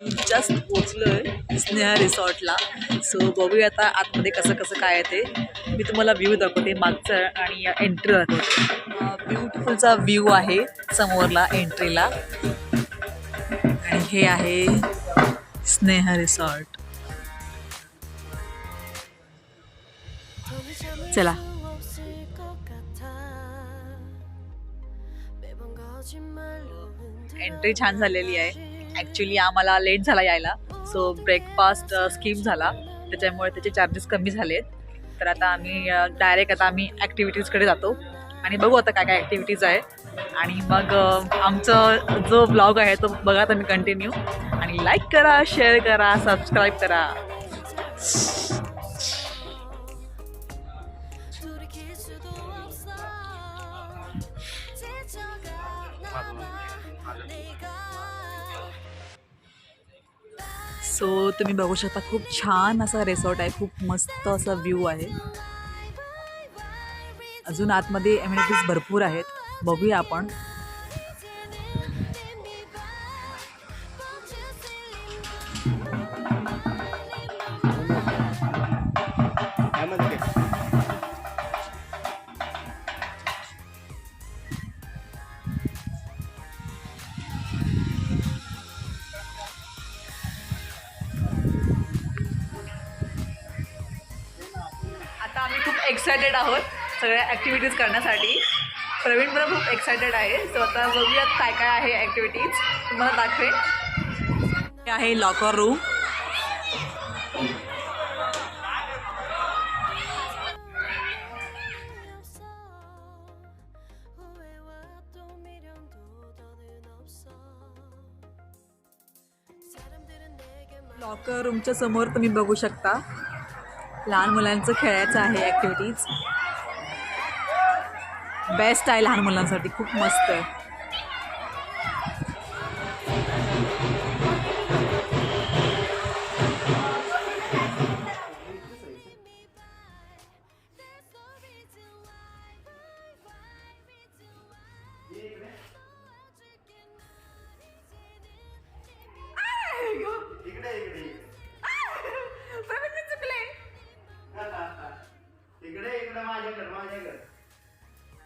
Just पोचलोय Sneha रिसॉर्टला. So बघूया आता आतमध्ये कसं कसं काय आहे ते. मी तुम्हाला व्ह्यू दाखवते मागचा आणि एंट्री दाखवते. ब्युटिफुलचा व्ह्यू आहे समोरला एंट्रीला. आणि हे आहे स्नेहा रिसॉर्ट. चला. एंट्री छान झालेली आहे. ॲक्च्युली आम्हाला लेट झाला यायला, सो ब्रेकफास्ट स्किप झाला, त्याच्यामुळे त्याचे चार्जेस कमी झालेत. तर आता आम्ही डायरेक्ट ॲक्टिव्हिटीजकडे जातो आणि बघू आता काय काय ॲक्टिव्हिटीज आहे. आणि मग आमचा जो ब्लॉग आहे तो बघा तुम्ही कंटिन्यू. आणि लाईक करा, शेअर करा, सबस्क्राईब करा. सो तुम्ही बघू शकता खूप छान असा रिसॉर्ट आहे. खूप मस्त असा व्ह्यू आहे. अजून आतमध्ये एम्युनिटीज भरपूर आहेत. बघूया आपण. आता आम्ही खूप एक्सायटेड आहोत सगळ्या ॲक्टिव्हिटीज करण्यासाठी. प्रवीण पण खूप एक्सायटेड आहे. सो आता बघूयात काय काय आहे ॲक्टिव्हिटीज तुम्हाला दाखवेन. हे आहे लॉकर रूम. लॉकर रूमच्या समोर तुम्ही बघू शकता लहान मुलांचं खेळायचं आहे ॲक्टिव्हिटीज. बेस्ट आहे लहान मुलांसाठी. खूप मस्त आहे.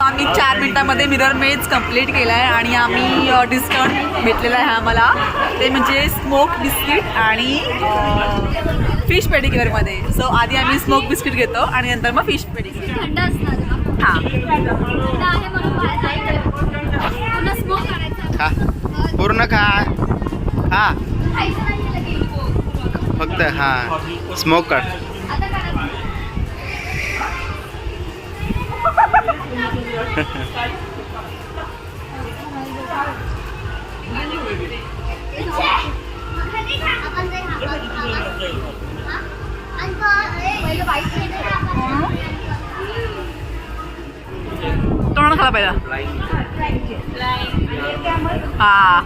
आम्ही 4 मिनिटांमध्ये मिरर मेज कंप्लीट केला आहे आणि आम्ही डिस्काउंट भेटलेला आहे आम्हाला. ते म्हणजे स्मोक बिस्किट आणि फिश पेडिक्युअरमध्ये. सो आधी आम्ही स्मोक बिस्किट घेतो आणि नंतर मग फिश पेडिक्युअर. थंड असणार. हां खा पूर्ण खा. हा फक्त हा स्मोक कर. तोंड खाला पहिला. हां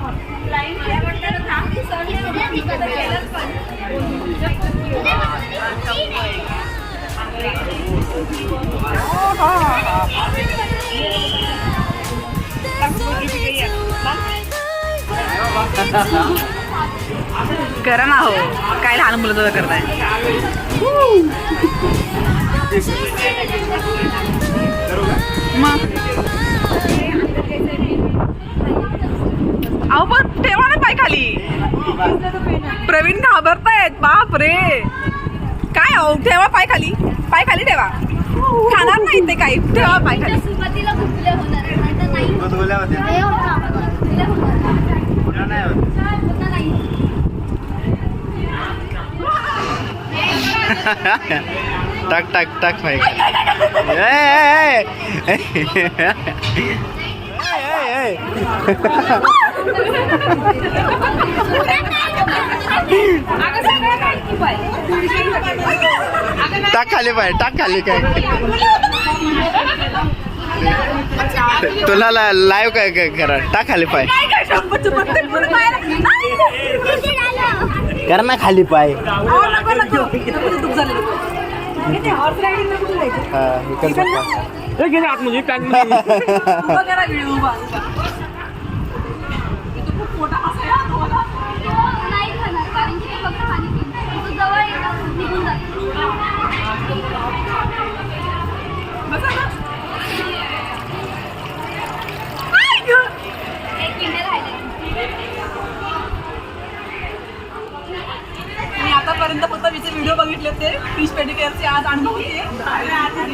करा ना. हो काय लहान मुलं तुझं करताय. मग अहो पण ठेवा ना पाय खाली. प्रवीण घाबरतायत. बाप रे काय. अहो ठेवा पाय खाली. पाय खाली ठेवा. खाणार नाही ते काही. ठेवा पाय खाली. सुरुवातीला भुकले होणार. टाक टाक टाक भाई. टाक खाली पाय. टाक खाली. काय तुला लाईव्ह काय करा. टाक खाली पाय. कर ना खाली पाय. आतमध्ये नाही खाणार. आतापर्यंत फक्त मी व्हिडिओ बघितले होते फिश पेडिकेअरचे, आज अनुभव होते.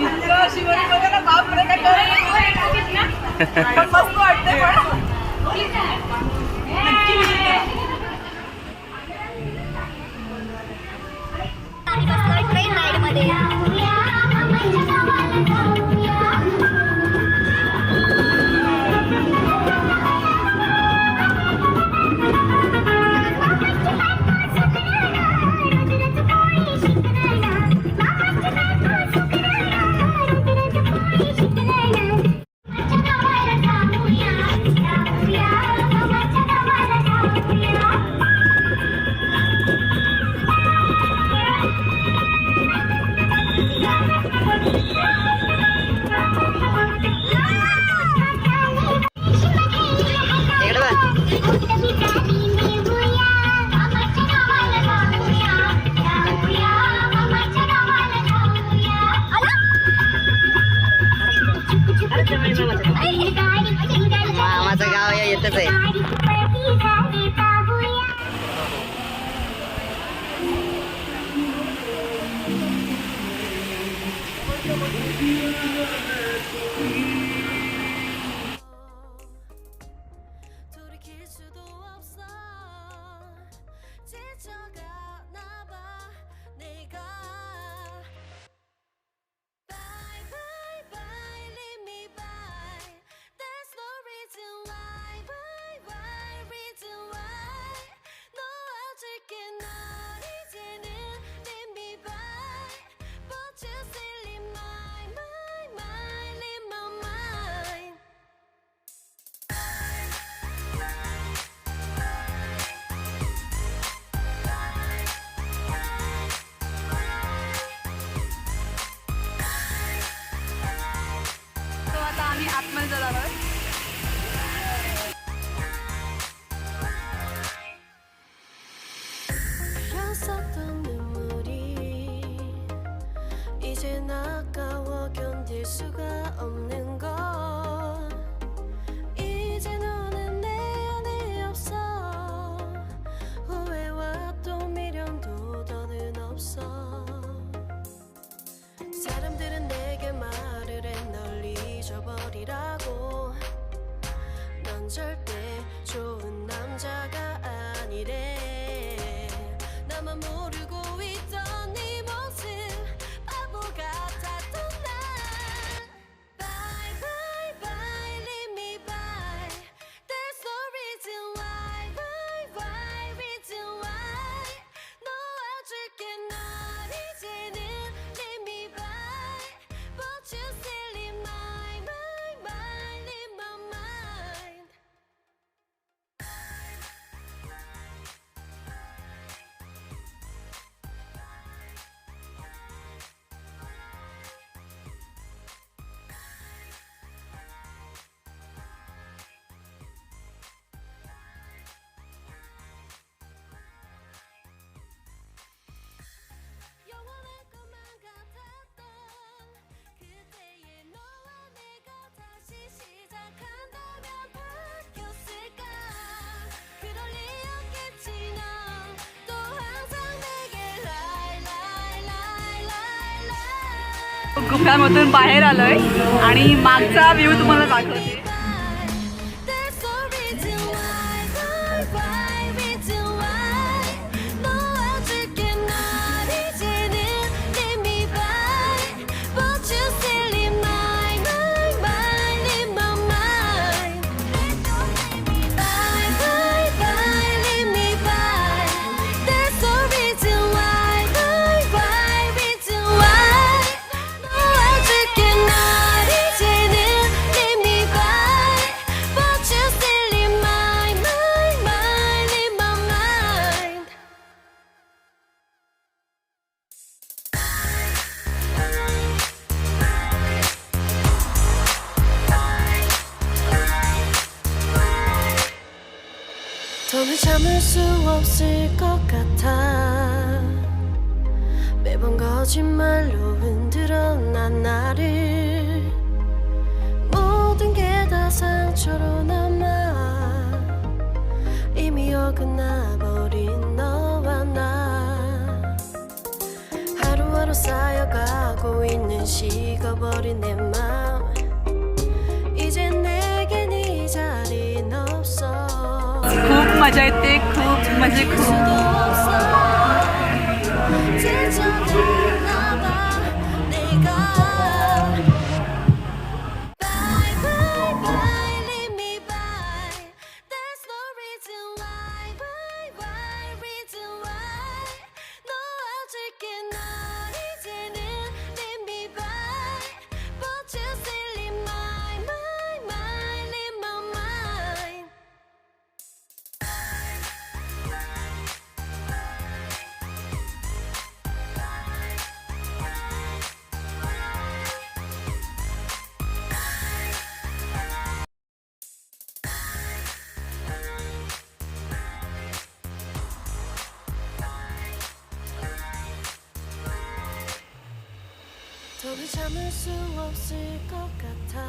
इतकं शिवानी बघायला बापरे काय करायचं. पण मस्त वाटते. पण नक्की visit करा. ट्रेन राईड मध्ये माझं गाव या येतच आहे. 돌이킬 수도 없어 지쳐가나 봐 내가 Bye bye bye leave me by There's no reason why Why why reason why 놓아줄게 널 이제는 leave me by But you still in my mind in my mind तो आता आम्ही आतमध्ये जाणार आहोत. 흘렀었던 눈물이 이젠 아까워 견딜 수가 없는 걸 이제 너는 내 안에 없어 후회와 또 미련도 더는 없어 사람들은 내게 말을 해 널 잊어버리라고 넌 절대 좋은 남자가 아니래 나만 모르고 있던 네 모습 바보 같았던 날 Bye bye bye leave me by There's no reason why Why why reason why 놓아줄게 널 이제는 leave me by But you still in my mind in my mind 영원할 것만 같았던 그때의 너와 내가 다시 시작한다면 바뀌었을까 그럴 리 없겠지 넌 또 항상 내게 lie lie lie lie lie गुफांमधून बाहेर आलोय आणि मागचा view तुम्हाला दाखवते. There's no reason why why reason why 놓아줄게 널 이제는 leave me by But you still in my mind in my mind Bye bye bye leave me by There's no reason why why reason why 놓아줄게 널 이제는 leave me by But you still in my mind in my mind 더는 참을 수 없을 것 같아 매번 거짓말로 흔들어 난 나를 모든 게 다 상처로 남아 이미 어긋나버린 너와 나 잊어버린 내 맘 이제 내겐 이 자리는 없어 खूप मजा येते खूप म्हणजे खूप 수도 없어 지쳐졌나 봐 내가 Bye bye bye leave me by There's no reason why why reason why 너 아직은 나 이제는 leave me by But you still leave my leave my mind 더는 참을 수 없을 것 같아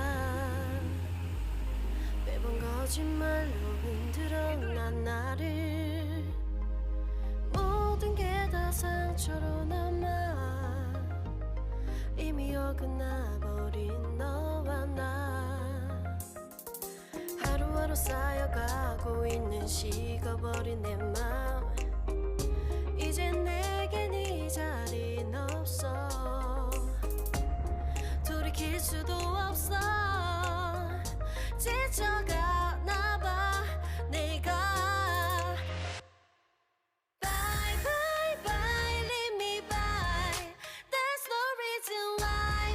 매번 거짓말로 흔들어 난 나를 모든 게 다 상처로 남아 이미 어긋나버린 너와 나 하루하루 쌓여가고 있는 식어버린 내 맘 이제 내겐 이 자리는 없어 돌이킬 수도 없어 지쳐가나 봐 내가 Bye bye bye leave me by There's no reason why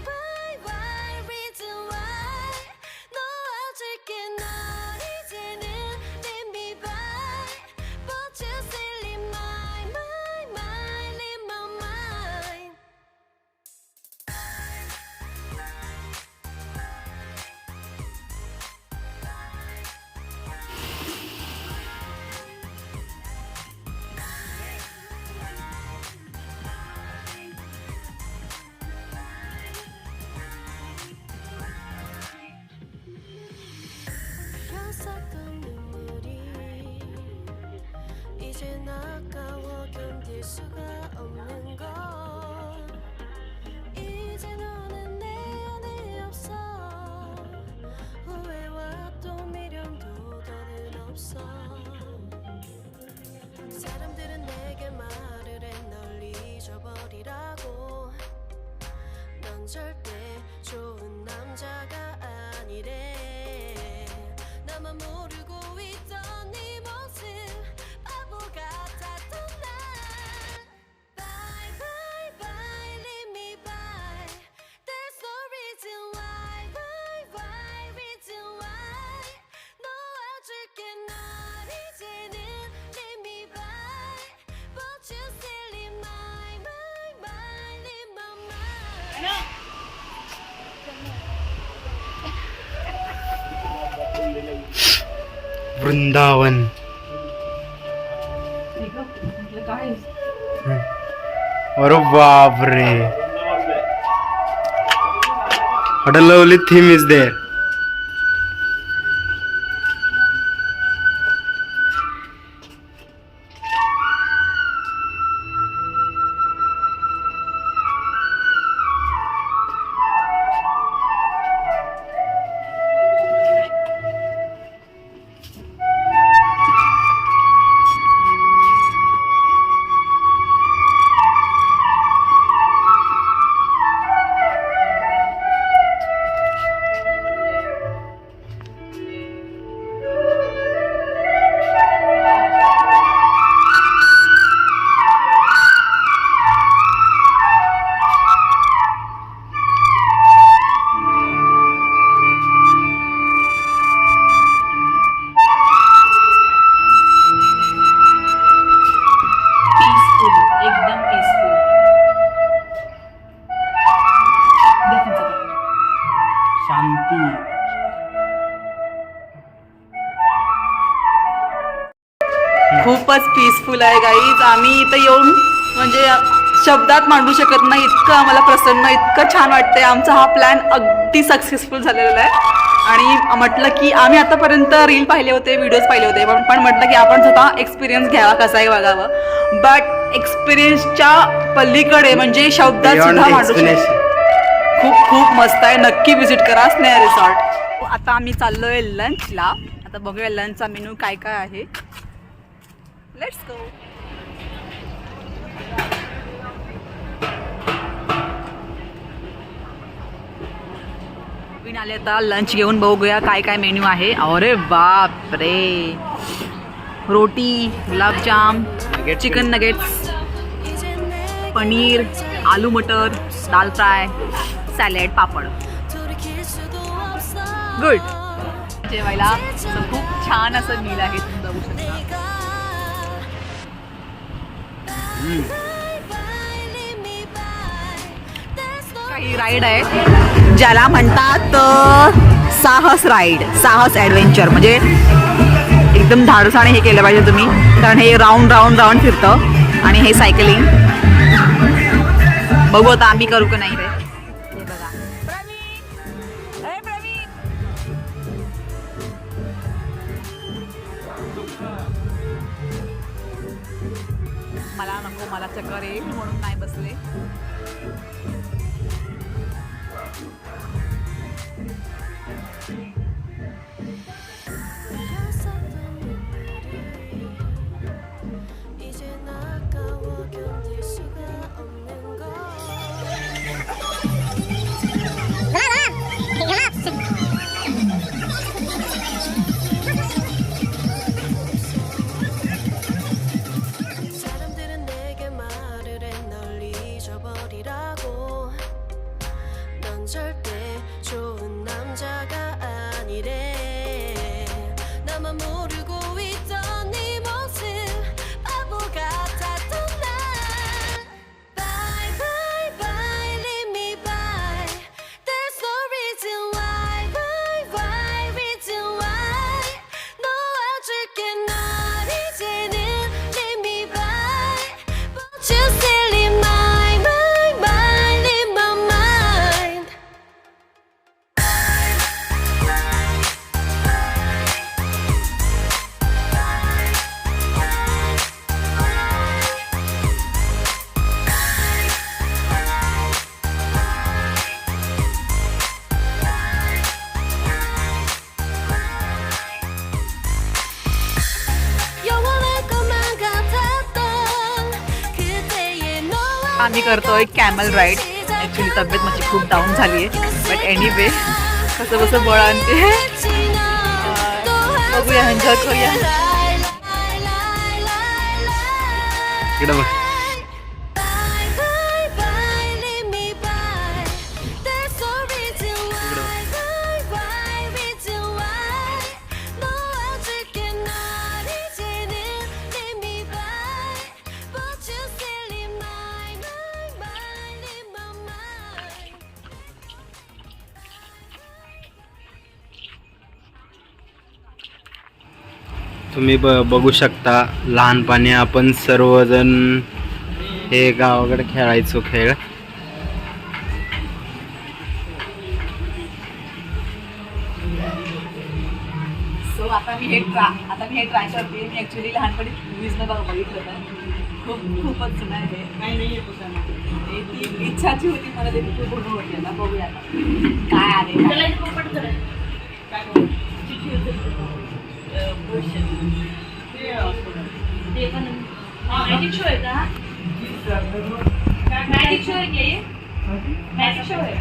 why reason why 너 아직은 나 이제는 leave me by But you still leave my leave my mind 흘렸었던 눈물이 이젠 아까워 견딜 수가 없는 걸 이제 너는 내 안에 없어 후회와 또 미련도 더는 없어 사람들은 내게 말을 해 널 잊어버리라고 넌 절대 좋은 남자가 아니래 나만 모르고 있던 네 모습 바보 같았던 날 Bye bye bye leave me by There's no reason why reason why 너 아직은 날 이제는 leave me by But you still leave my leave my mind Vrindavan अरे बाप रे What a lovely theme is there. खूपच peaceful आहे guys. आम्ही इथं येऊन म्हणजे शब्दात मांडू शकत नाही, इतकं आम्हाला प्रसन्न, इतकं छान वाटतंय. आमचा हा प्लॅन अगदी सक्सेसफुल झालेला आहे. आणि म्हटलं की आम्ही आतापर्यंत रील पाहिले होते, व्हिडिओज पाहिले होते, पण म्हटलं की आपण स्वतः एक्सपिरियन्स घ्यावा, कसा आहे बघावं. बट एक्सपिरियन्सच्या पलीकडे म्हणजे शब्दात सुद्धा मांडू शकतो. खूप खूप मस्त आहे, नक्की विजिट करा स्नेहा रिसॉर्ट. आता आम्ही चाललोय लंचला. आता बघूया लंचचा मेनू काय काय आहे. Let's go. आले आता लंच घेऊन बघूया काय काय मेन्यू आहे. अरे बाप रे, रोटी, गुलाबजाम, चिकन नगेट्स, पनीर, आलू मटर, दाल फ्राय, सॅलेड, पापड. गुड. जेवायला खूप छान असं मील आहे, तुम्ही बघू शकता. काही राईड आहे ज्याला म्हणतात साहस राईड, साहस ॲडव्हेंचर. म्हणजे एकदम धाडसाने हे केलं पाहिजे तुम्ही, कारण हे राऊंड राऊंड राऊंड फिरतं आणि हे सायकलिंग. बघू आता आम्ही करू का नाही रे. हे बघा, मला नको, मला चक्कर येईल म्हणून नाही बसले. 사람들은 내게 말을 해 널 잊어버리라고. 넌 절대 좋은 남자가 아니래. 나만 모르고 있던 네 모습 바보 같았던 날. Bye bye bye, leave me by. There's no reason why, why reason why. 놓아줄게 널 이제는 leave me by. But you still in my mind, in my mind. 영원할 것만 같았던 그때의 너와 आम्ही करतोय कॅमल राईड. ॲक्च्युली तब्येत माझी खूप डाऊन झाली आहे, बट एनिवे कसं कसं बळ आणते. बघूया, एन्जॉय करूया. इकडं बघ. Bye bye bye, leave me by. There's no reason why, why reason why. 놓아줄게 널 이제는 leave me by. But you still in my mind, in my mind. तुम्ही बघू शकता, लहानपणी आपण सर्वजण हे गावाकडे खेळायचो खेळ. सो आता मी हे ट्राय करते. मी ॲक्च्युली लहानपणी मूवीजनं बघितलं होतं. खूपच जुनं आहे हे. ती इच्छाची होती मला, ते खूप पूर्ण होती. आता बघूया आता काय आले. मॅजिक शो आहे का? मॅजिक शो आहे की? मॅजिक शो आहे.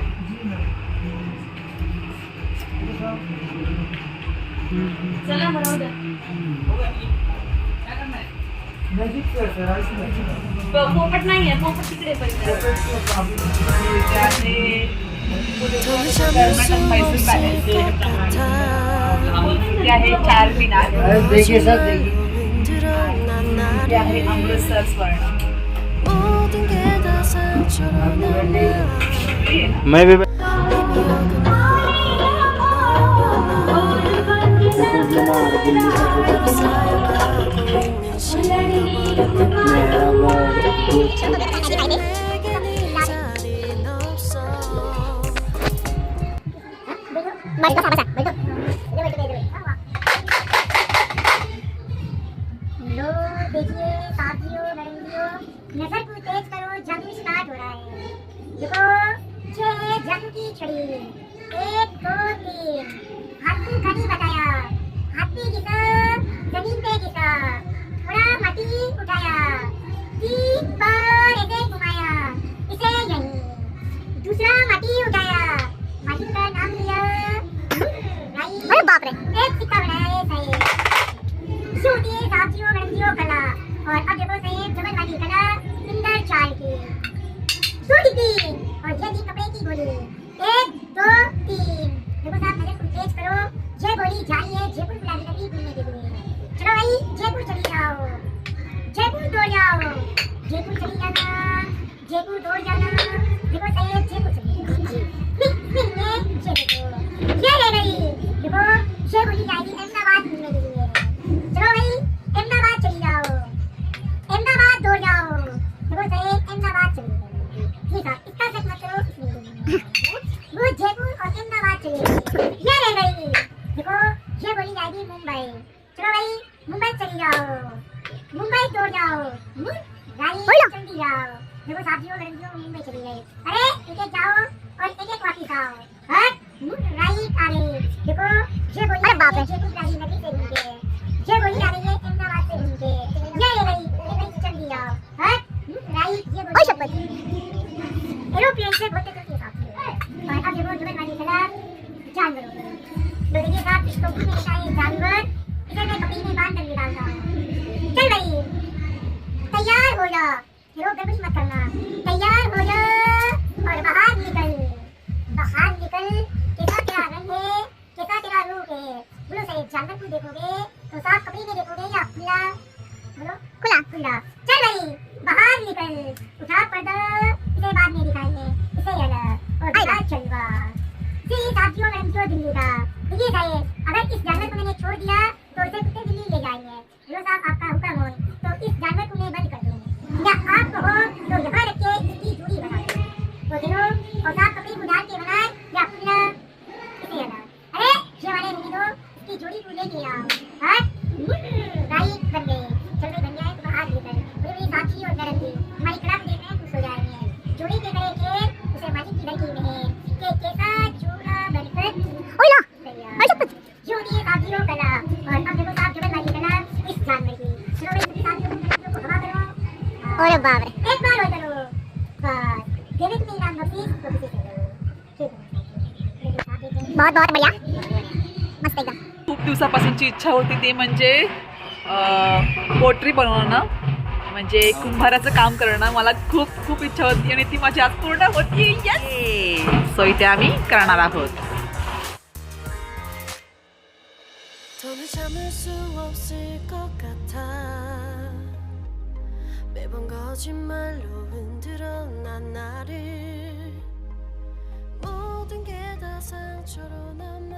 चला बरं उद्या. पोपट नाही आहे, पोपट तिकडे पाहिजे. आहे चारमिनार, आहे अमृतसर स्वर्ण. मैं भी लो देखिए साथियों, लड़कियों, नजर को तेज करो, जंग स्टार्ट हो रहा है. देखो 6 जादू की छड़ी 1 2 3 हाथी का नहीं बताया हाथी घिसा जमीन पे घिसा थोड़ा माटी उठाया 3 बार ऐसे घुमाया इसे यहीं दूसरा माटी उठाया माटी का नाम लिया अरे बाप रे एक सिक्का बनाया सही सूती सब्जियों गणतियों कला और अब देखो सही जबल वाली कला इंदर चाल की सूटी की और ये दी कपड़े की गोली 1 2 3 देखो साहब नजर को तेज करो ये गोली जा रही है जयपुर गुलाबी नगरी घूमने के लिए चलो भाई जयपुर चली जाओ जयपुर दौड़ जाओ जयपुर चली जाना जयपुर दौड़ जाना देखो सही है जयपुर चली जाओ ये ले गई देखो ये गोली जाएगी अहमदाबाद घूमने के लिए चलो भाई अहमदाबाद चली जाओ अहमदाबाद दौड़ जाओ देखो सही अहमदाबाद चली जाओ ठीक है इसका सच मत करो वो जयपुर और अहमदाबाद चली गई ये ले गई देखो ये गोली जाएगी मुंबई चलो भाई मुंबई चली जाओ मुंबई दौड़ जाओ गाड़ी जल्दी जाओ देखो साथियों लड़कियों मुंबई चली गई अरे एक जाओ और एक वापस आओ हट राइट आ गई देखो ये गोली जयपुर गाड़ी नगरी से घूम के ये गोली आ रही है अहमदाबाद से घूम के ये ले गई जल्दी जाओ हट राइट ये गोली एरोप्लेन से बहुत तेज और अब देखो जुबन वाली कला जानवरों तो देखिए साहब इसको घूमने लेता है जानवर इसे मैं कपड़े में बांध कर डालता हूँ चल भाई तैयार हो जा हीरो गड़बड़ी मत करना तैयार हो जा और बाहर निकल कैसा तेरा रंग है कैसा तेरा रूप है बोलो सही जानवर को देखोगे तो साफ कपड़े में देखोगे या खुला बोलो खुला चल भाई बाहर निकल उठा पर्दा इसे बाद में दिखाएंगे इसे अलग और बाहर चलवा जी साथियों लड़कियों दिल्ली का देखिए सही अगर इस जानवर को मैंने छोड़ दिया तो इसे कुत्ते दिल्ली ले जाएंगे हीरो साहब आपका हुक्म हो तो इस जानवर को मैं बंद कर दूँ या आप हो तो यहाँ रख के इसकी जोड़ी बना दो तो दिनों और साफ कपड़े को डाल के बनाए या खुला इसे अलग अरे ये वाले नहीं दो इसकी जोड़ी को लेके आओ हट राइट बन गए चल भाई बन गया है तो बाहर निकल मेरी साथी और नरंदी हमारी कला को देख रहे हैं खुश हो जाएंगे जोड़ी के करे के उसे मालिक की लड़की में के कैसा जोड़ा बनकर ओला जोड़ी साथियों कला और अब देखो साहब जुबन वाली कला इस जानवर की चलो भाई साथियों को हवा करो अरे बाप रे एक बार हो करो बस देवे तुम्हें इनाम नसीब तो किसी से करो बहुत बहुत बढ़िया मस्त एकदम खूप दिवसापासूनची इच्छा होती ते म्हणजे पोट्री बनवणं म्हणजे कुंभाराचं काम करणं मला खूप खूप इच्छा होती आणि ती माझी आज पूर्ण होती यस सो इथे आम्ही करणार आहोत 더는 참을 수 없을 것 같아 매번 거짓말로 흔들어 난 나를 모든 게 다 상처로 남아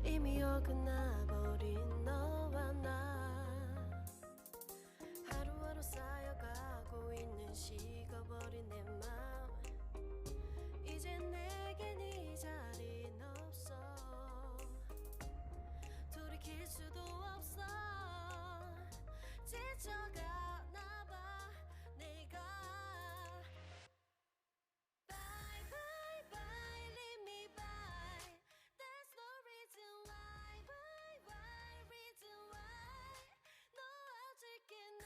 이미 어긋나버린 너와 나 하루하루 쌓여가고 있는 식어버린 내 맘 이제 내겐 이 자리는 없어 돌이킬 수도 없어 지쳐가나 봐 내가 Bye bye bye leave me by There's no reason why Why reason why 너 어떻게 날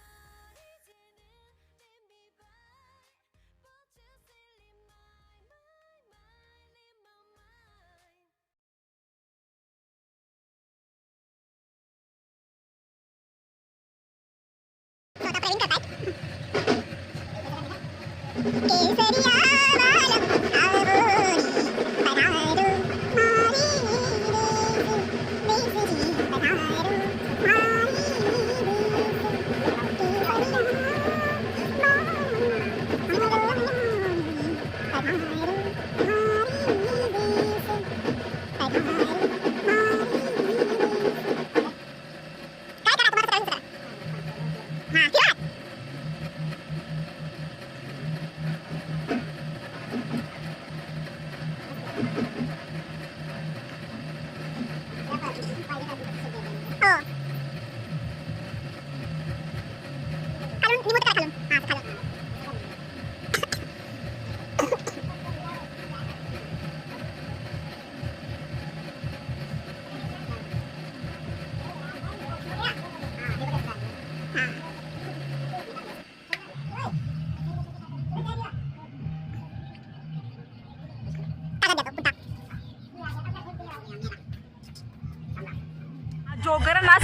이제는 leave me by But you still in my in my mind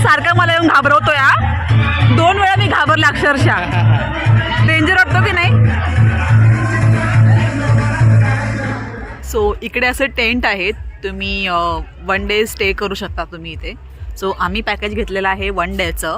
सारखा मला येऊन घाबरवतोय हा. 2 वेळा मी घाबरले अक्षरशः. डेंजर वाटतो की नाही. सो इकडे असे टेंट आहेत, तुम्ही 1 डे स्टे करू शकता तुम्ही इथे. सो आम्ही पॅकेज घेतलेलं आहे 1 डेचं.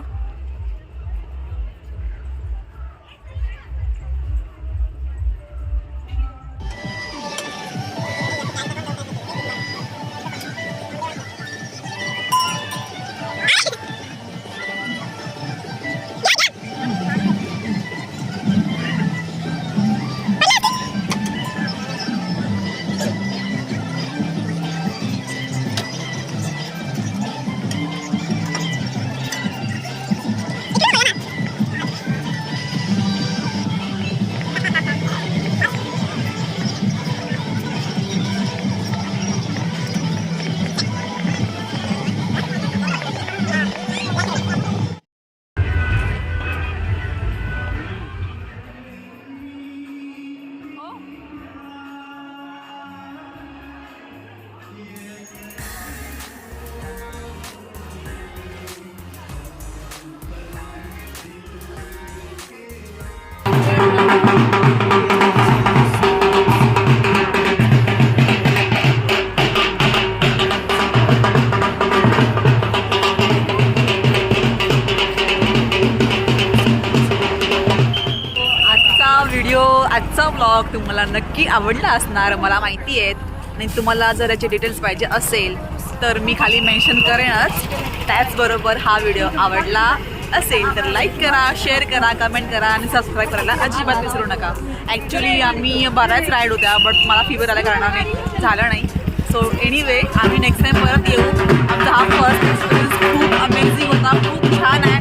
आजचा व्लॉग तुम्हाला नक्की आवडला असणार मला माहिती आहे. आणि तुम्हाला जर याचे डिटेल्स पाहिजे असेल तर मी खाली मेन्शन करेनच. त्याचबरोबर हा व्हिडिओ आवडला असेल तर लाईक करा, शेअर करा, कमेंट करा आणि सबस्क्राईब करायला अजिबात विसरू नका. ॲक्च्युली आम्ही बऱ्याच राईड होत्या बट मला फीवर आल्या कारणाने झालं नाही. सो एनिवे आम्ही नेक्स्ट टाईम परत येऊ. आमचा हा फर्स्ट एक्सपिरियन्स खूप अमेझिंग होता, खूप छान आहे.